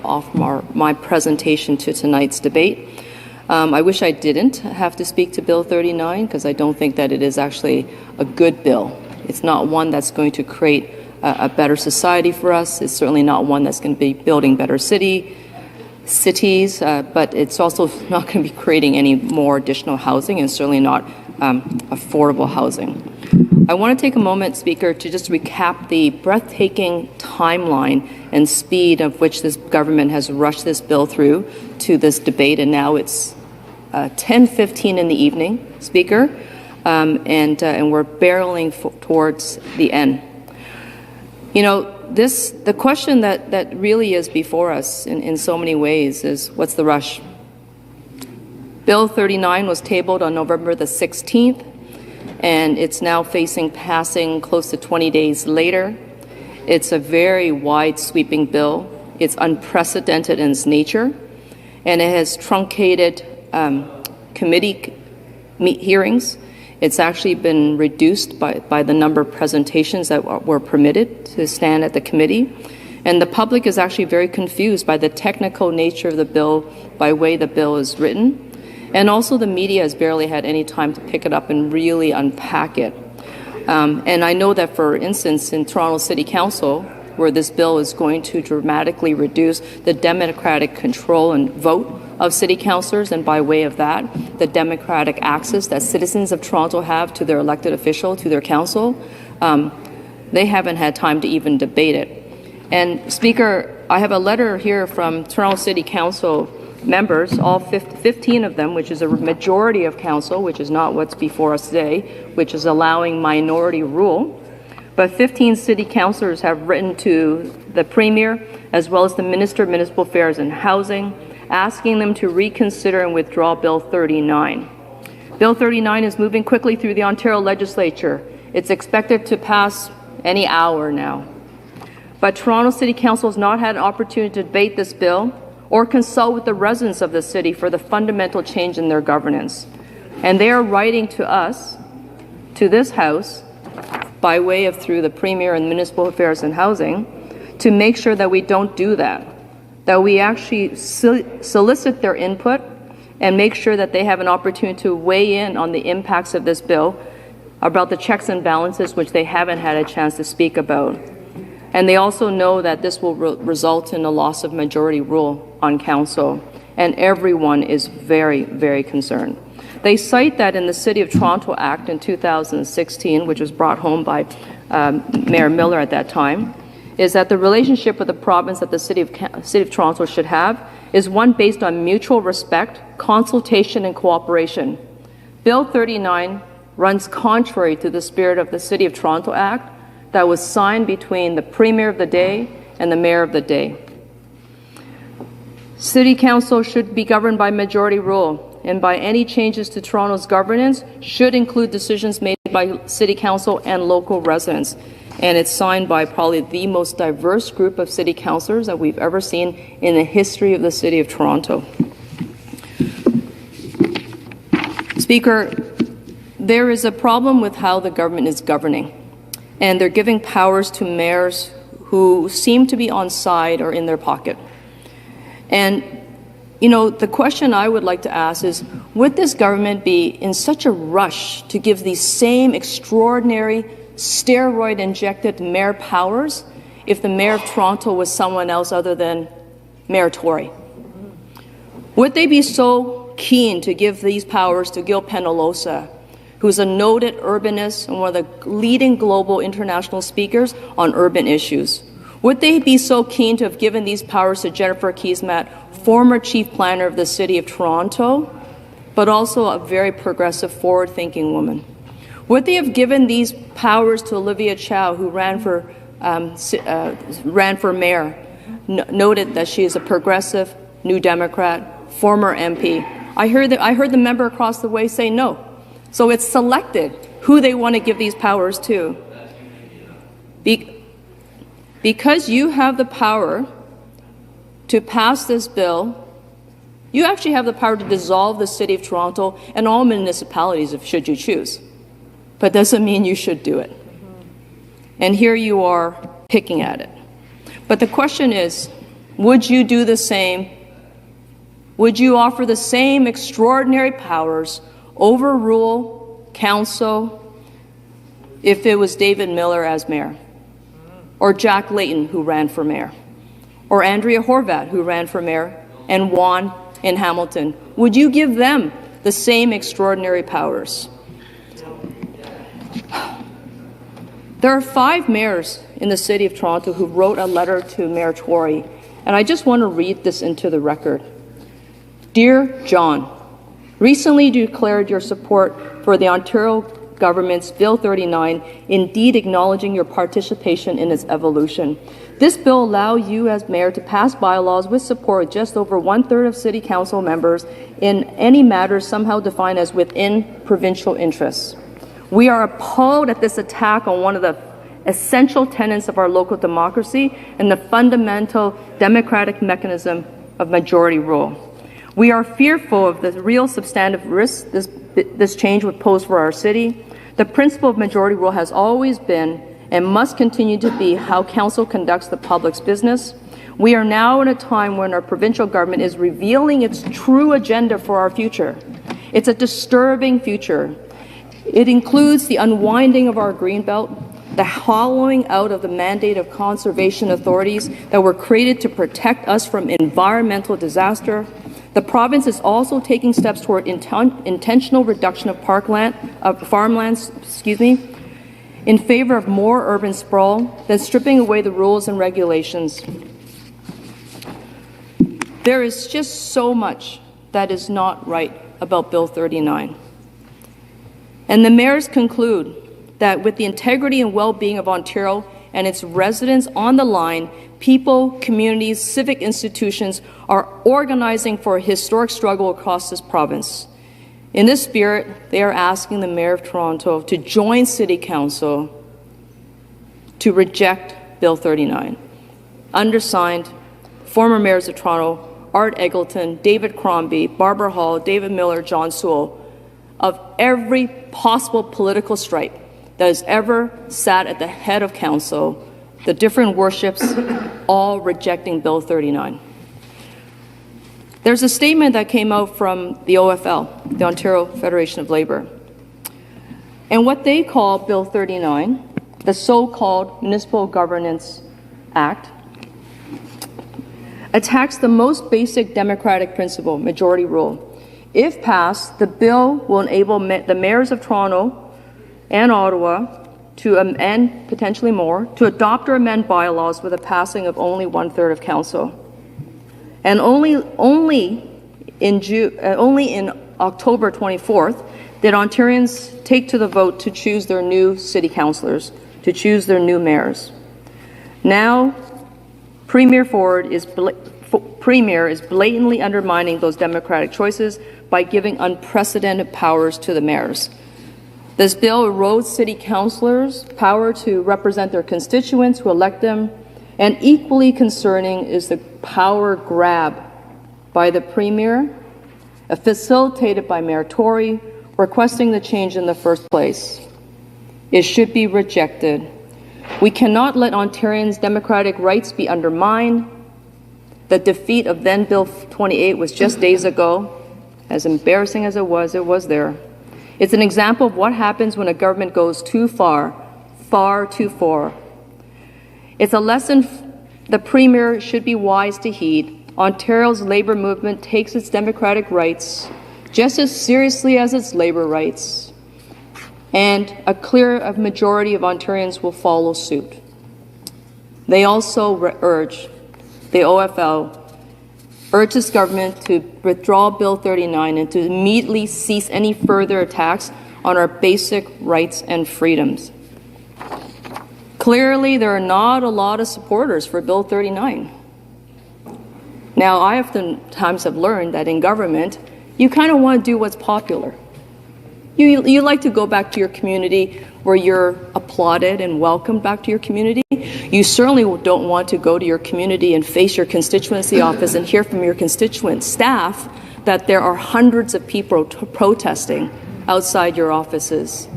off my presentation to tonight's debate. I wish I didn't have to speak to Bill 39 because I don't think that it is actually a good bill. It's not one that's going to create a better society for us. It's certainly not one that's going to be building better cities, but it's also not going to be creating any more additional housing and certainly not affordable housing. I want to take a moment, Speaker, to just recap the breathtaking timeline and speed of which this government has rushed this bill through to this debate, and now it's 10:15 in the evening, Speaker, and we're barreling towards the end. You know, the question that really is before us in so many ways is, what's the rush? Bill 39 was tabled on November the 16th, and it's now facing passing close to 20 days later. It's a very wide sweeping bill. It's unprecedented in its nature, and it has truncated committee hearings. It's actually been reduced by the number of presentations that were permitted to stand at the committee. And the public is actually very confused by the technical nature of the bill, by the way the bill is written. And also the media has barely had any time to pick it up and really unpack it. And I know that, for instance, in Toronto City Council, where this bill is going to dramatically reduce the democratic control and vote of city councillors, and by way of that, the democratic access that citizens of Toronto have to their elected official, to their council, they haven't had time to even debate it. And Speaker, I have a letter here from Toronto City Council members, all 15 of them, which is a majority of council, which is not what's before us today, which is allowing minority rule. But 15 city councillors have written to the Premier, as well as the Minister of Municipal Affairs and Housing, asking them to reconsider and withdraw Bill 39. Bill 39 is moving quickly through the Ontario legislature. It's expected to pass any hour now. But Toronto City Council has not had an opportunity to debate this bill or consult with the residents of the city for the fundamental change in their governance. And they are writing to us, to this House, by way of through the Premier and Municipal Affairs and Housing, to make sure that we don't do that we actually solicit their input and make sure that they have an opportunity to weigh in on the impacts of this bill, about the checks and balances, which they haven't had a chance to speak about. And they also know that this will result in a loss of majority rule on council, and everyone is very, very concerned. They cite that in the City of Toronto Act in 2016, which was brought home by Mayor Miller at that time, is that the relationship with the province that the City of Toronto should have is one based on mutual respect, consultation, and cooperation. Bill 39 runs contrary to the spirit of the City of Toronto Act that was signed between the Premier of the day and the Mayor of the day. City Council should be governed by majority rule, and by any changes to Toronto's governance should include decisions made by City Council and local residents. And it's signed by probably the most diverse group of city councillors that we've ever seen in the history of the City of Toronto. Speaker, there is a problem with how the government is governing, and they're giving powers to mayors who seem to be on side or in their pocket. And, you know, the question I would like to ask is, would this government be in such a rush to give these same extraordinary steroid-injected mayor powers if the Mayor of Toronto was someone else other than Mayor Tory? Would they be so keen to give these powers to Gil Penalosa, who's a noted urbanist and one of the leading global international speakers on urban issues? Would they be so keen to have given these powers to Jennifer Keesmaat, former chief planner of the City of Toronto, but also a very progressive, forward-thinking woman? Would they have given these powers to Olivia Chow, who ran for mayor, noted that she is a progressive, New Democrat, former MP? I heard the member across the way say no. So it's selected who they want to give these powers to. Because you have the power to pass this bill, you actually have the power to dissolve the City of Toronto and all municipalities, should you choose. But doesn't mean you should do it. And here you are picking at it. But the question is, would you do the same? Would you offer the same extraordinary powers, overrule council if it was David Miller as mayor, or Jack Layton who ran for mayor, or Andrea Horvath who ran for mayor, and Juan in Hamilton? Would you give them the same extraordinary powers? There are 5 mayors in the City of Toronto who wrote a letter to Mayor Tory, and I just want to read this into the record. Dear John, recently declared your support for the Ontario government's Bill 39, indeed acknowledging your participation in its evolution. This bill allows you as mayor to pass bylaws with support just over 1/3 of city council members in any matter somehow defined as within provincial interests. We are appalled at this attack on one of the essential tenets of our local democracy and the fundamental democratic mechanism of majority rule. We are fearful of the real substantive risks this change would pose for our city. The principle of majority rule has always been and must continue to be how council conducts the public's business. We are now in a time when our provincial government is revealing its true agenda for our future. It's a disturbing future. It includes the unwinding of our greenbelt, the hollowing out of the mandate of conservation authorities that were created to protect us from environmental disaster. The province is also taking steps toward intentional reduction of farmlands, in favor of more urban sprawl, then stripping away the rules and regulations. There is just so much that is not right about Bill 39. And the mayors conclude that with the integrity and well-being of Ontario and its residents on the line, people, communities, civic institutions are organizing for a historic struggle across this province. In this spirit, they are asking the Mayor of Toronto to join City Council to reject Bill 39. Undersigned, former mayors of Toronto, Art Eggleton, David Crombie, Barbara Hall, David Miller, John Sewell, of every possible political stripe that has ever sat at the head of council, the different worships, all rejecting Bill 39. There's a statement that came out from the OFL, the Ontario Federation of Labour, and what they call Bill 39, the so-called Municipal Governance Act, attacks the most basic democratic principle, majority rule. If passed, the bill will enable the mayors of Toronto and Ottawa to amend, potentially more, to adopt or amend bylaws with a passing of only 1/3 of council. And only in October 24th did Ontarians take to the vote to choose their new city councillors, to choose their new mayors. Now, Premier is blatantly undermining those democratic choices by giving unprecedented powers to the mayors. This bill erodes city councillors' power to represent their constituents who elect them, and equally concerning is the power grab by the Premier, facilitated by Mayor Tory, requesting the change in the first place. It should be rejected. We cannot let Ontarians' democratic rights be undermined. The defeat of then Bill 28 was just days ago. As embarrassing as it was there. It's an example of what happens when a government goes too far too far. It's a lesson the Premier should be wise to heed. Ontario's labour movement takes its democratic rights just as seriously as its labour rights, and a clear majority of Ontarians will follow suit. They also urge, the OFL, urges government to withdraw Bill 39 and to immediately cease any further attacks on our basic rights and freedoms. Clearly, there are not a lot of supporters for Bill 39. Now, I oftentimes have learned that in government, you kind of want to do what's popular. You like to go back to your community where you're applauded and welcomed back to your community. You certainly don't want to go to your community and face your constituency office and hear from your constituent staff that there are hundreds of people protesting outside your offices,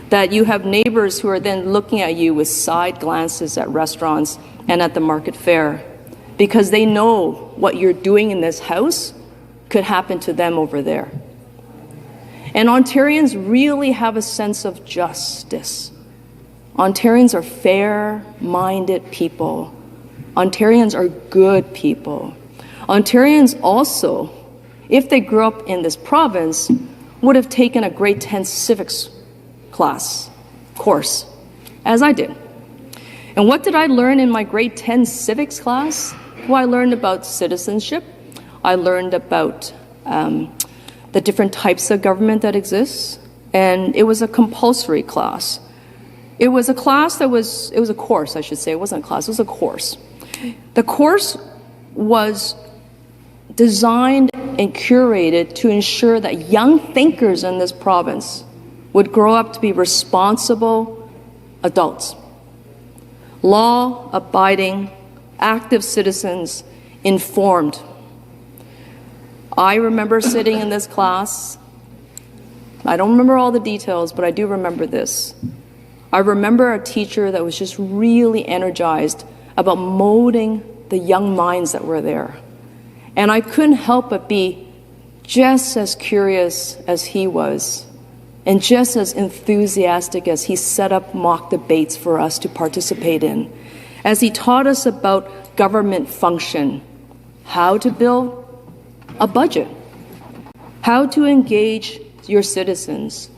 that you have neighbors who are then looking at you with side glances at restaurants and at the market fair. because they know what you're doing in this house could happen to them over there. And Ontarians really have a sense of justice. Ontarians are fair-minded people. Ontarians are good people. Ontarians also, if they grew up in this province, would have taken a grade 10 civics course, as I did. And what did I learn in my grade 10 civics class? Well, I learned about citizenship. I learned about the different types of government that exists. And it was a compulsory class. It was a class it was a course, I should say. It wasn't a class, it was a course. The course was designed and curated to ensure that young thinkers in this province would grow up to be responsible adults, law-abiding, active citizens, informed. I remember sitting in this class. I don't remember all the details, but I do remember this. I remember a teacher that was just really energized about molding the young minds that were there. And I couldn't help but be just as curious as he was, and just as enthusiastic as he set up mock debates for us to participate in, as he taught us about government function, how to build a budget, how to engage your citizens.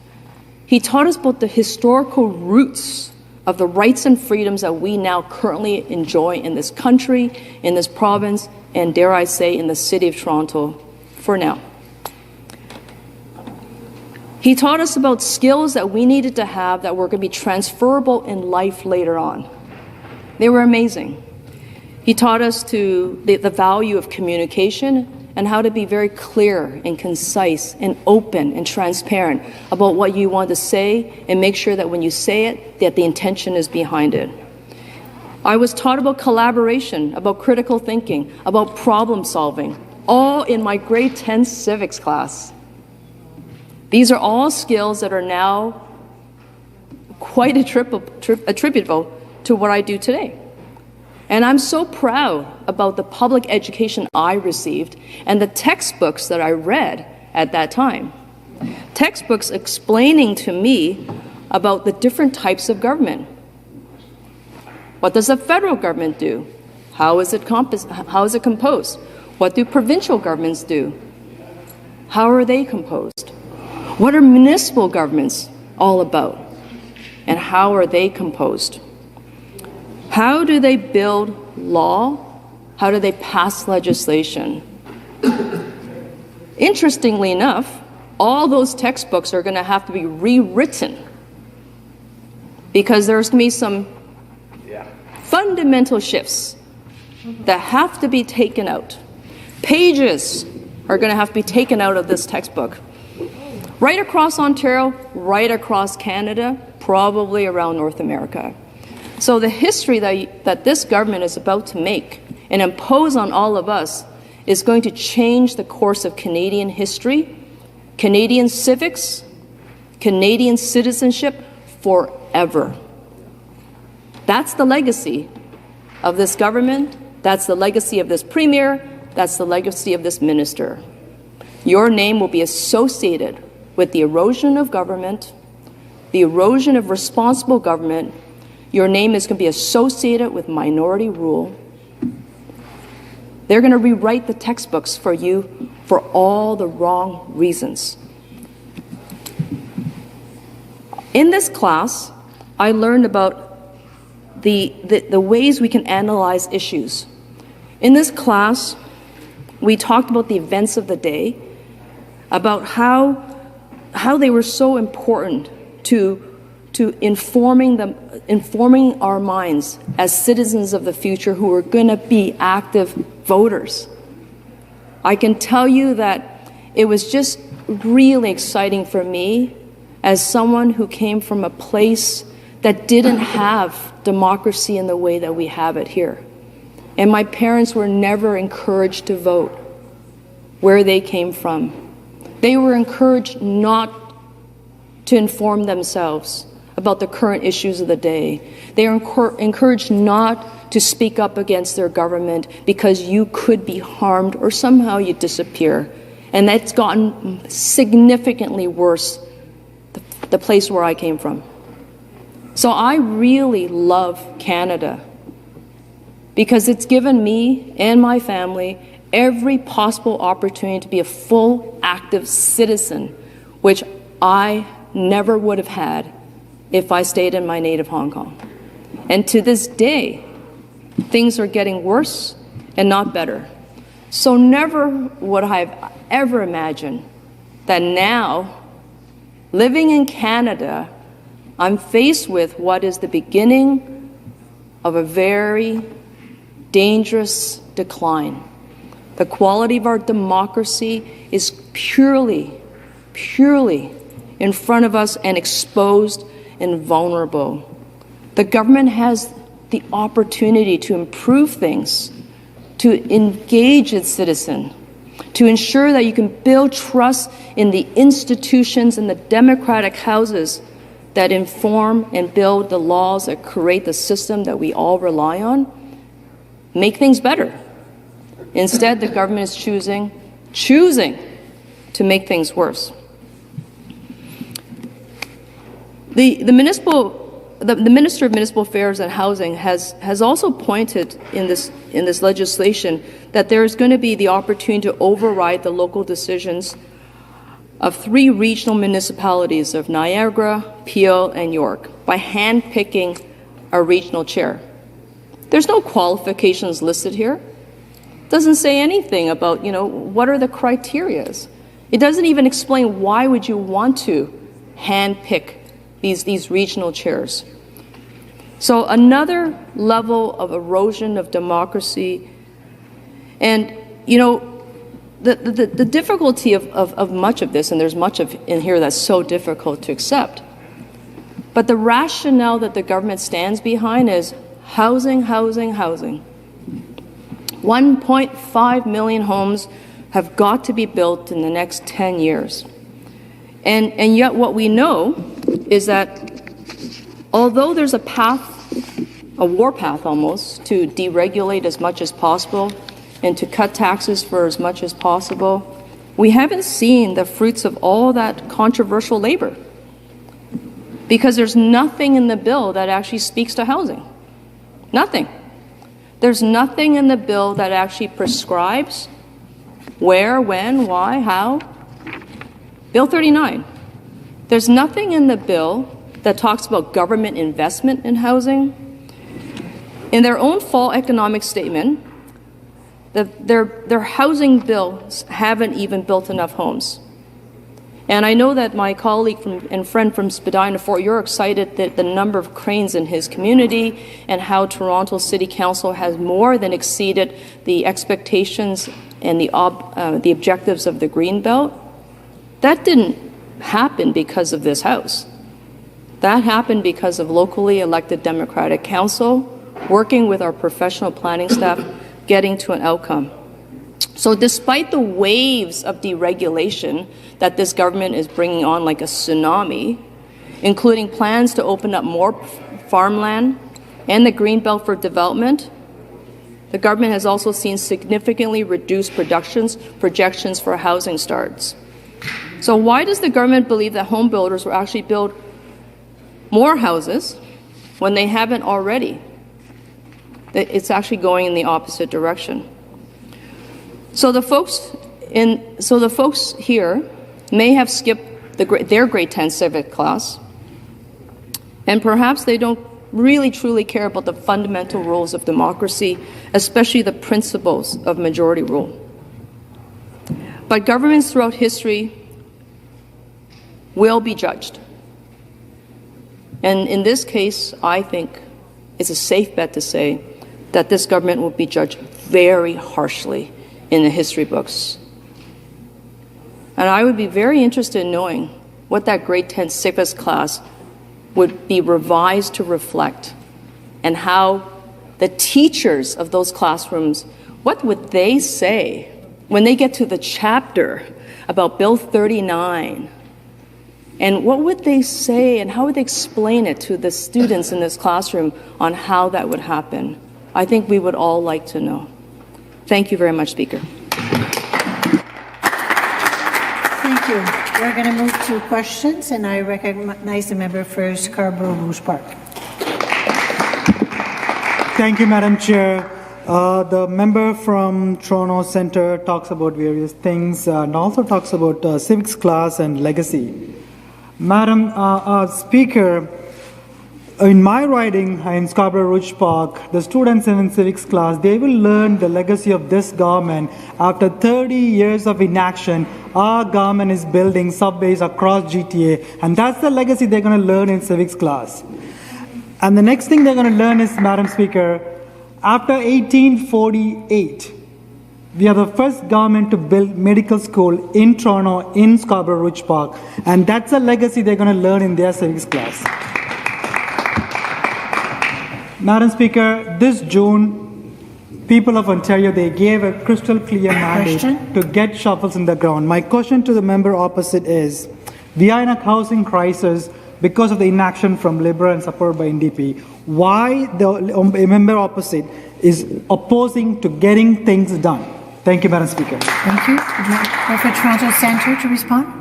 He taught us about the historical roots of the rights and freedoms that we now currently enjoy in this country, in this province, and dare I say, in the city of Toronto for now. He taught us about skills that we needed to have that were going to be transferable in life later on. They were amazing. He taught us the value of communication and how to be very clear and concise and open and transparent about what you want to say, and make sure that when you say it, that the intention is behind it. I was taught about collaboration, about critical thinking, about problem solving, all in my grade 10 civics class. These are all skills that are now quite attributable to what I do today. And I'm so proud about the public education I received and the textbooks that I read at that time. Textbooks explaining to me about the different types of government. What does the federal government do? How is it composed? What do provincial governments do? How are they composed? What are municipal governments all about? And how are they composed? How do they build law? How do they pass legislation? Interestingly enough, all those textbooks are going to have to be rewritten because there's going to be some fundamental shifts that have to be taken out. Pages are going to have to be taken out of this textbook. Right across Ontario, right across Canada, probably around North America. So the history that this government is about to make and impose on all of us is going to change the course of Canadian history, Canadian civics, Canadian citizenship forever. That's the legacy of this government. That's the legacy of this premier. That's the legacy of this minister. Your name will be associated with the erosion of government, the erosion of responsible government. Your name is going to be associated with minority rule. They're going to rewrite the textbooks for you for all the wrong reasons. In this class, I learned about the ways we can analyze issues. In this class, we talked about the events of the day, about how they were so important to informing our minds as citizens of the future who are going to be active voters. I can tell you that it was just really exciting for me as someone who came from a place that didn't have democracy in the way that we have it here. And my parents were never encouraged to vote where they came from. They were encouraged not to inform themselves about the current issues of the day. They are encouraged not to speak up against their government because you could be harmed or somehow you disappear. And that's gotten significantly worse, the place where I came from. So I really love Canada because it's given me and my family every possible opportunity to be a full, active citizen, which I never would have had if I stayed in my native Hong Kong. And to this day, things are getting worse and not better. So never would I have ever imagined that now, living in Canada, I'm faced with what is the beginning of a very dangerous decline. The quality of our democracy is purely in front of us and exposed and vulnerable. The government has the opportunity to improve things, to engage its citizens, to ensure that you can build trust in the institutions and the democratic houses that inform and build the laws that create the system that we all rely on, make things better. Instead, the government is choosing to make things worse. The Minister of Municipal Affairs and Housing has also pointed in this legislation that there is going to be the opportunity to override the local decisions of 3 regional municipalities of Niagara, Peel, and York by hand-picking a regional chair. There's no qualifications listed here. It doesn't say anything about, what are the criterias. It doesn't even explain why would you want to hand-pick these regional chairs. So another level of erosion of democracy. And, the difficulty of much of this, and there's much in here that's so difficult to accept, but the rationale that the government stands behind is housing. 1.5 million homes have got to be built in the next 10 years. And yet what we know is that although there's a war path almost, to deregulate as much as possible and to cut taxes for as much as possible, we haven't seen the fruits of all that controversial labor. Because there's nothing in the bill that actually speaks to housing. Nothing. There's nothing in the bill that actually prescribes where, when, why, how. Bill 39. There's nothing in the bill that talks about government investment in housing. In their own fall economic statement, their housing bills haven't even built enough homes. And I know that my colleague and friend from Spadina Fort, you're excited that the number of cranes in his community and how Toronto City Council has more than exceeded the expectations and the objectives of the Greenbelt. That didn't happen because of this House. That happened because of locally elected Democratic Council, working with our professional planning staff, getting to an outcome. So despite the waves of deregulation that this government is bringing on like a tsunami, including plans to open up more farmland and the Greenbelt for development, the government has also seen significantly reduced projections for housing starts. So why does the government believe that home builders will actually build more houses when they haven't already? It's actually going in the opposite direction. So the folks here may have skipped their grade 10 civic class, and perhaps they don't really truly care about the fundamental rules of democracy, especially the principles of majority rule. But governments throughout history will be judged. And in this case, I think it's a safe bet to say that this government will be judged very harshly in the history books. And I would be very interested in knowing what that grade 10 civics class would be revised to reflect, and how the teachers of those classrooms, what would they say when they get to the chapter about Bill 39? And what would they say and how would they explain it to the students in this classroom on how that would happen? I think we would all like to know. Thank you very much, Speaker. Thank you. We're going to move to questions, and I recognize the member for Scarborough Rouge Park. Thank you, Madam Chair. The member from Toronto Centre talks about various things and also talks about civics class and legacy. Madam Speaker, in my riding in Scarborough Rouge Park, the students in civics class, they will learn the legacy of this government. After 30 years of inaction, our government is building subways across GTA, and that's the legacy they're going to learn in civics class. And the next thing they're going to learn is, Madam Speaker, after 1848, we are the first government to build medical school in Toronto, in Scarborough Rouge Park, and that's a legacy they're going to learn in their civics class. Madam Speaker, this June, people of Ontario, they gave a crystal clear mandate to get shovels in the ground. My question to the member opposite is, we are in a housing crisis because of the inaction from Liberal and supported by NDP. Why the member opposite is opposing to getting things done? Thank you, Madam Speaker. Thank you. For Toronto Centre to respond.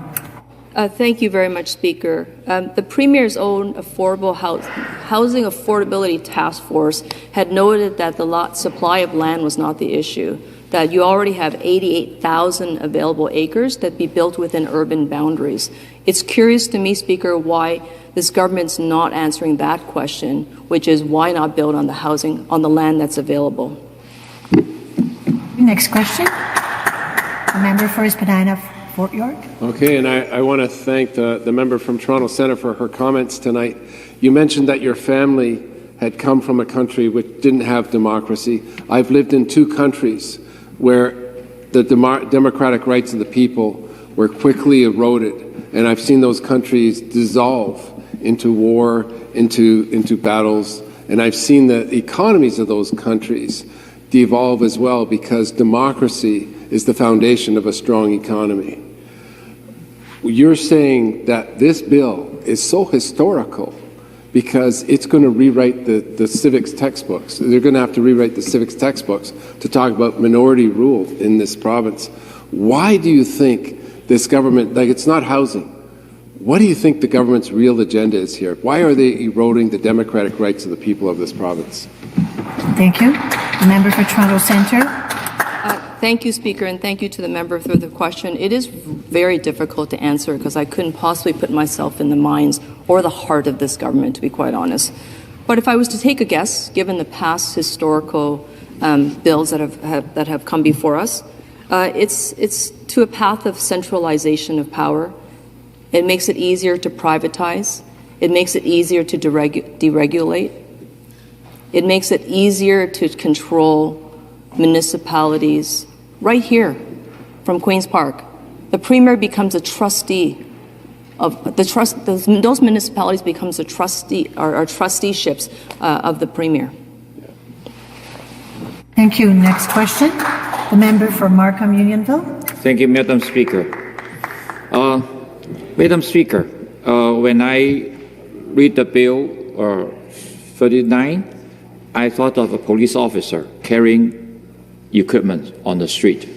Thank you very much, Speaker. The Premier's own Affordable Housing Affordability Task Force had noted that the supply of land was not the issue, that you already have 88,000 available acres that be built within urban boundaries. It's curious to me, Speaker, why this government's not answering that question, which is why not build on the housing, on the land that's available. Next question. The member for Spadina, Fort York. Okay, and I want to thank the member from Toronto Centre for her comments tonight. You mentioned that your family had come from a country which didn't have democracy. I've lived in two countries where the democratic rights of the people were quickly eroded, and I've seen those countries dissolve into war, into battles, and I've seen the economies of those countries devolve as well, because democracy is the foundation of a strong economy. You're saying that this bill is so historical because it's going to rewrite the civics textbooks. They're going to have to rewrite the civics textbooks to talk about minority rule in this province. Why do you think this government, like, it's not housing, what do you think the government's real agenda is here? Why are they eroding the democratic rights of the people of this province? Thank you. The member for Toronto Centre. Thank you, Speaker, and thank you to the member for the question. It is very difficult to answer because I couldn't possibly put myself in the minds or the heart of this government, to be quite honest. But if I was to take a guess, given the past historical bills that have come before us, it's to a path of centralization of power. It makes it easier to privatize. It makes it easier to deregulate. It makes it easier to control municipalities right here from Queen's Park. The Premier becomes a trustee of the trust. Those municipalities becomes a trustee or trusteeships of the Premier. Thank you. Next question. The member for Markham Unionville. Thank you, Madam Speaker. Madam Speaker, when I read the bill 39, I thought of a police officer carrying equipment on the street.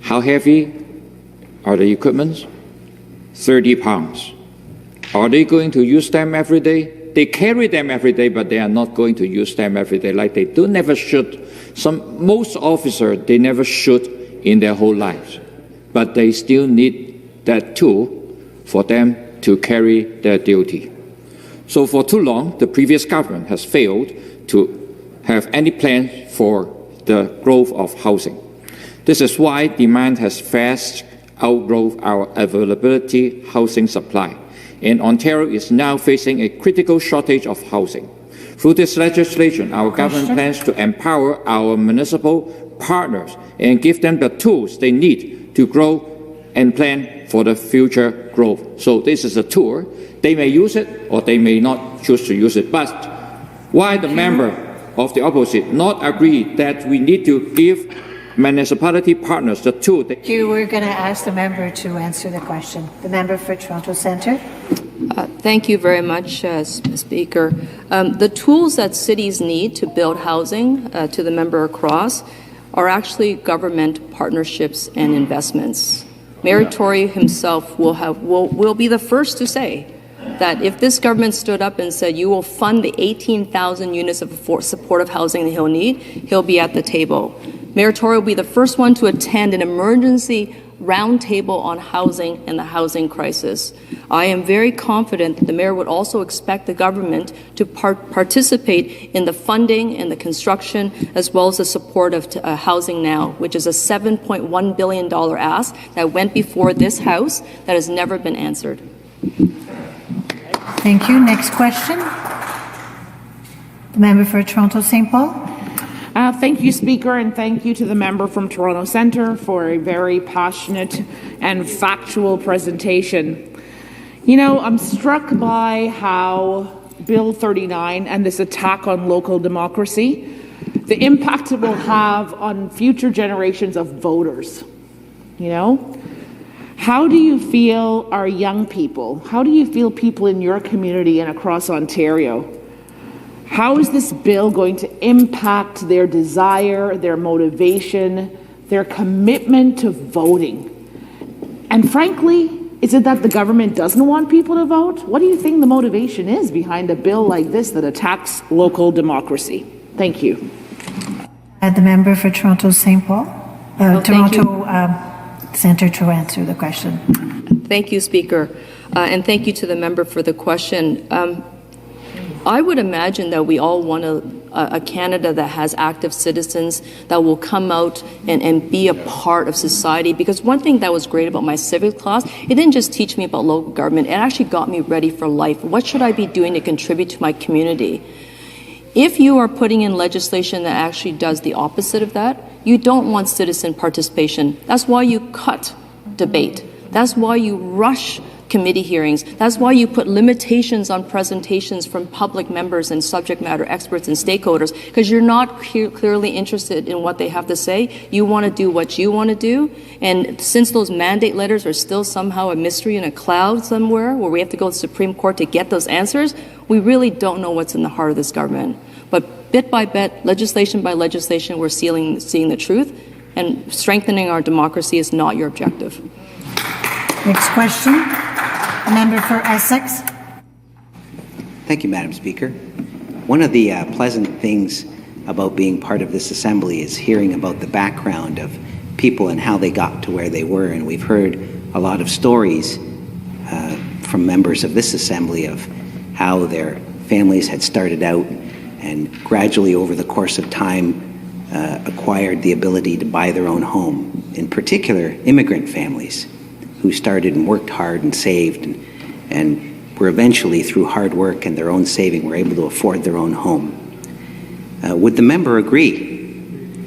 How heavy are the equipments? 30 pounds. Are they going to use them every day? They carry them every day, but they are not going to use them every day. Like they do never shoot. Most officers, they never shoot in their whole lives, but they still need that tool for them to carry their duty. So for too long, the previous government has failed to have any plan for the growth of housing. This is why demand has fast outgrown our availability housing supply, and Ontario is now facing a critical shortage of housing. Through this legislation, our government plans to empower our municipal partners and give them the tools they need to grow and plan for the future growth. So this is a tool. They may use it or they may not choose to use it. But why the member of the opposite not agree that we need to give municipality partners the tool? We're going to ask the member to answer the question. The member for Toronto Centre. Thank you very much, Speaker. The tools that cities need to build housing, to the member across, are actually government partnerships and investments. Mayor Tory himself will be the first to say that if this government stood up and said you will fund the 18,000 units of supportive housing that he'll need, he'll be at the table. Mayor Tory will be the first one to attend an emergency roundtable on housing and the housing crisis. I am very confident that the mayor would also expect the government to participate in the funding and the construction, as well as the support of Housing Now, which is a $7.1 billion ask that went before this House that has never been answered. Thank you. Next question. The member for Toronto St. Paul. Thank you, Speaker, and thank you to the member from Toronto Centre for a very passionate and factual presentation. You know, I'm struck by how Bill 39 and this attack on local democracy, the impact it will have on future generations of voters. You know? How do you feel our young people, how do you feel people in your community and across Ontario? How is this bill going to impact their desire, their motivation, their commitment to voting? And frankly, is it that the government doesn't want people to vote? What do you think the motivation is behind a bill like this that attacks local democracy? Thank you. The member for Toronto St. Paul. Toronto Centre to answer the question. Thank you, Speaker, and thank you to the member for the question. I would imagine that we all want a Canada that has active citizens that will come out and be a part of society. Because one thing that was great about my civics class, it didn't just teach me about local government, it actually got me ready for life. What should I be doing to contribute to my community? If you are putting in legislation that actually does the opposite of that, you don't want citizen participation. That's why you cut debate. That's why you rush committee hearings. That's why you put limitations on presentations from public members and subject matter experts and stakeholders, because you're not clearly interested in what they have to say. You want to do what you want to do. And since those mandate letters are still somehow a mystery in a cloud somewhere where we have to go to the Supreme Court to get those answers, we really don't know what's in the heart of this government. But bit by bit, legislation by legislation, we're seeing the truth, and strengthening our democracy is not your objective. Next question. A member for Essex. Thank you, Madam Speaker. One of the pleasant things about being part of this assembly is hearing about the background of people and how they got to where they were. And we've heard a lot of stories from members of this assembly of how their families had started out and gradually over the course of time acquired the ability to buy their own home. In particular, immigrant families who started and worked hard and saved and were eventually, through hard work and their own saving, were able to afford their own home. Would the member agree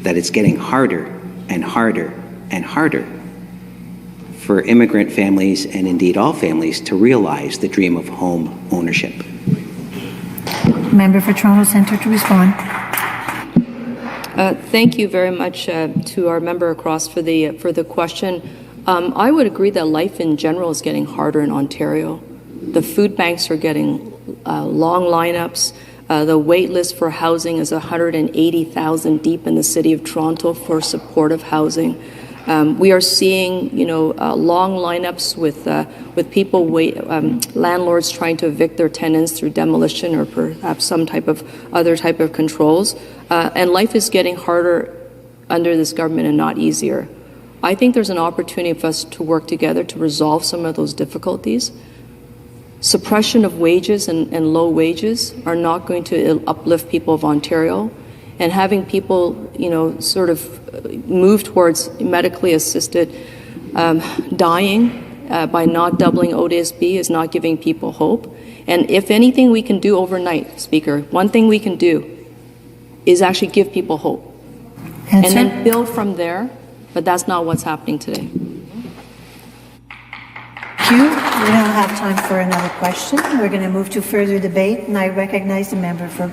that it's getting harder and harder and harder for immigrant families, and indeed all families, to realize the dream of home ownership? Member for Toronto Centre to respond. Thank you very much to our member across for the question. I would agree that life in general is getting harder in Ontario. The food banks are getting long lineups. The wait list for housing is 180,000 deep in the city of Toronto for supportive housing. We are seeing, long lineups with people, landlords trying to evict their tenants through demolition or perhaps some type of other type of controls. And life is getting harder under this government and not easier. I think there's an opportunity for us to work together to resolve some of those difficulties. Suppression of wages and low wages are not going to uplift people of Ontario. And having people, sort of move towards medically assisted dying by not doubling ODSP is not giving people hope. And if anything we can do overnight, Speaker, one thing we can do is actually give people hope. And then build from there. But that's not what's happening today. Thank you. We don't have time for another question. We're going to move to further debate, and I recognize the member for